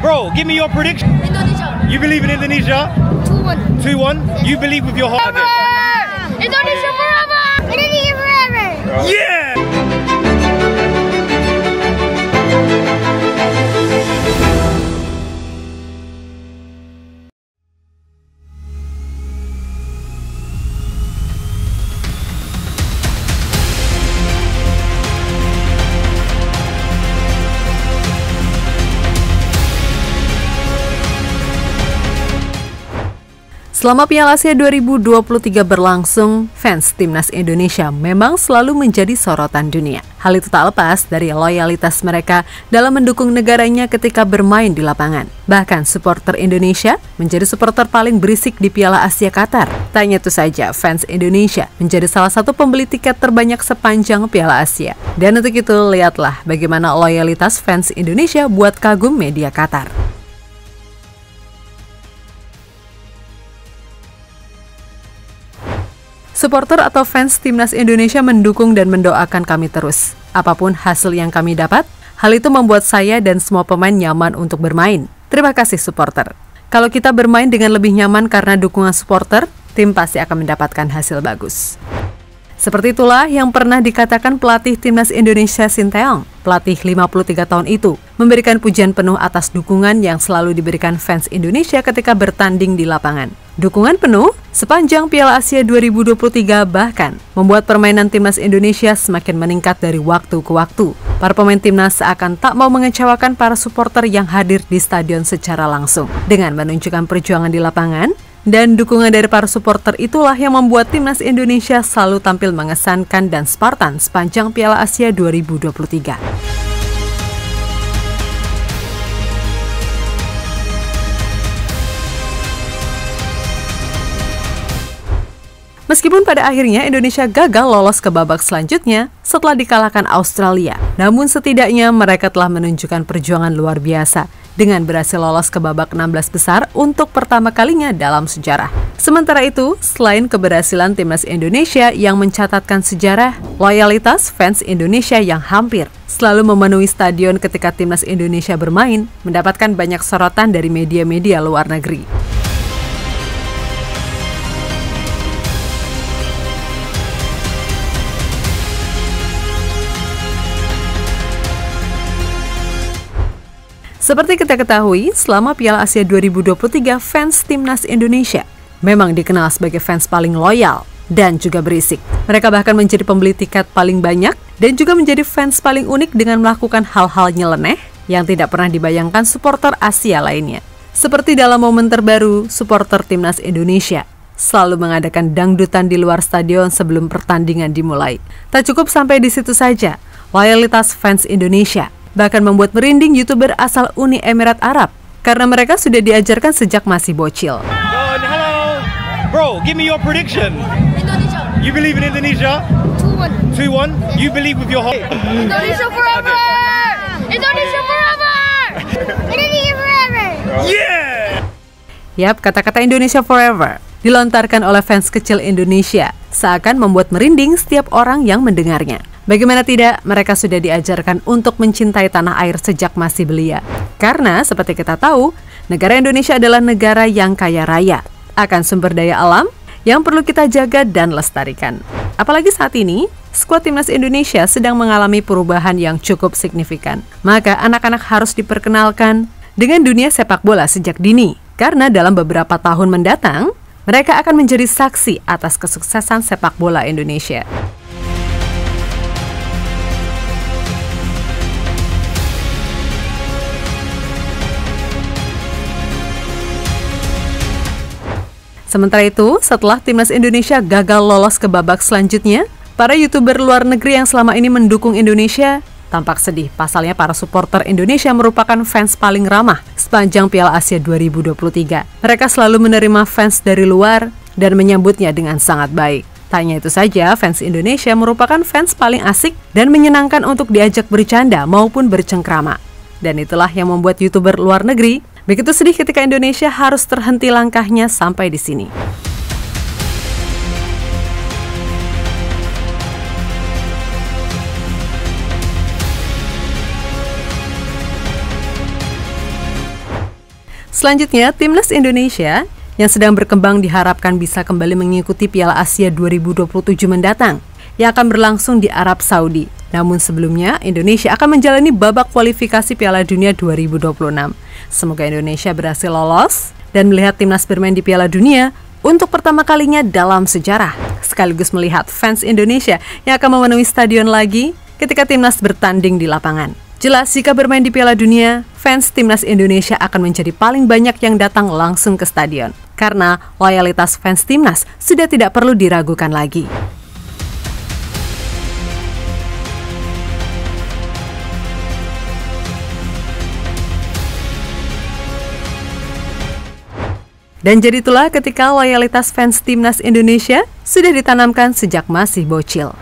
Bro, give me your prediction. Indonesia. You believe in Indonesia? 2-1. 2-1? You believe with your heart? Indonesia forever! Indonesia forever! Yeah! Selama Piala Asia 2023 berlangsung, fans Timnas Indonesia memang selalu menjadi sorotan dunia. Hal itu tak lepas dari loyalitas mereka dalam mendukung negaranya ketika bermain di lapangan. Bahkan supporter Indonesia menjadi supporter paling berisik di Piala Asia Qatar. Tak hanya itu saja, fans Indonesia menjadi salah satu pembeli tiket terbanyak sepanjang Piala Asia. Dan untuk itu, lihatlah bagaimana loyalitas fans Indonesia buat kagum media Qatar. Supporter atau fans Timnas Indonesia mendukung dan mendoakan kami terus. Apapun hasil yang kami dapat, hal itu membuat saya dan semua pemain nyaman untuk bermain. Terima kasih supporter. Kalau kita bermain dengan lebih nyaman karena dukungan supporter, tim pasti akan mendapatkan hasil bagus. Seperti itulah yang pernah dikatakan pelatih Timnas Indonesia Sinteyong. Pelatih 53 tahun itu memberikan pujian penuh atas dukungan yang selalu diberikan fans Indonesia ketika bertanding di lapangan. Dukungan penuh sepanjang Piala Asia 2023 bahkan membuat permainan Timnas Indonesia semakin meningkat dari waktu ke waktu. Para pemain Timnas seakan tak mau mengecewakan para supporter yang hadir di stadion secara langsung. Dengan menunjukkan perjuangan di lapangan, dan dukungan dari para supporter itulah yang membuat Timnas Indonesia selalu tampil mengesankan dan Spartan sepanjang Piala Asia 2023. Meskipun pada akhirnya Indonesia gagal lolos ke babak selanjutnya setelah dikalahkan Australia, namun setidaknya mereka telah menunjukkan perjuangan luar biasa dengan berhasil lolos ke babak 16 besar untuk pertama kalinya dalam sejarah. Sementara itu, selain keberhasilan Timnas Indonesia yang mencatatkan sejarah, loyalitas fans Indonesia yang hampir selalu memenuhi stadion ketika Timnas Indonesia bermain mendapatkan banyak sorotan dari media-media luar negeri. Seperti kita ketahui, selama Piala Asia 2023, fans Timnas Indonesia memang dikenal sebagai fans paling loyal dan juga berisik. Mereka bahkan menjadi pembeli tiket paling banyak dan juga menjadi fans paling unik dengan melakukan hal-hal nyeleneh yang tidak pernah dibayangkan supporter Asia lainnya. Seperti dalam momen terbaru, supporter Timnas Indonesia selalu mengadakan dangdutan di luar stadion sebelum pertandingan dimulai. Tak cukup sampai di situ saja, loyalitas fans Indonesia bahkan membuat merinding YouTuber asal Uni Emirat Arab karena mereka sudah diajarkan sejak masih bocil. Hello. Bro, give me your prediction. Indonesia. You believe in Indonesia? 2-1. 2-1? You believe with your heart? Indonesia forever! Indonesia forever! Indonesia forever! Yeah! Yap, kata-kata Indonesia Forever dilontarkan oleh fans kecil Indonesia seakan membuat merinding setiap orang yang mendengarnya. Bagaimana tidak, mereka sudah diajarkan untuk mencintai tanah air sejak masih belia. Karena seperti kita tahu, negara Indonesia adalah negara yang kaya raya akan sumber daya alam yang perlu kita jaga dan lestarikan. Apalagi saat ini, skuad Timnas Indonesia sedang mengalami perubahan yang cukup signifikan. Maka anak-anak harus diperkenalkan dengan dunia sepak bola sejak dini. Karena dalam beberapa tahun mendatang, mereka akan menjadi saksi atas kesuksesan sepak bola Indonesia. Sementara itu, setelah Timnas Indonesia gagal lolos ke babak selanjutnya, para YouTuber luar negeri yang selama ini mendukung Indonesia tampak sedih. Pasalnya para supporter Indonesia merupakan fans paling ramah sepanjang Piala Asia 2023. Mereka selalu menerima fans dari luar dan menyambutnya dengan sangat baik. Tak hanya itu saja, fans Indonesia merupakan fans paling asik dan menyenangkan untuk diajak bercanda maupun bercengkrama. Dan itulah yang membuat YouTuber luar negeri begitu sedih ketika Indonesia harus terhenti langkahnya sampai di sini. Selanjutnya, Timnas Indonesia yang sedang berkembang diharapkan bisa kembali mengikuti Piala Asia 2027 mendatang yang akan berlangsung di Arab Saudi. Namun sebelumnya, Indonesia akan menjalani babak kualifikasi Piala Dunia 2026. Semoga Indonesia berhasil lolos dan melihat timnas bermain di Piala Dunia untuk pertama kalinya dalam sejarah, sekaligus melihat fans Indonesia yang akan memenuhi stadion lagi ketika timnas bertanding di lapangan. Jelas, jika bermain di Piala Dunia, fans timnas Indonesia akan menjadi paling banyak yang datang langsung ke stadion. Karena loyalitas fans timnas sudah tidak perlu diragukan lagi. Dan jadi itulah ketika loyalitas fans timnas Indonesia sudah ditanamkan sejak masih bocil.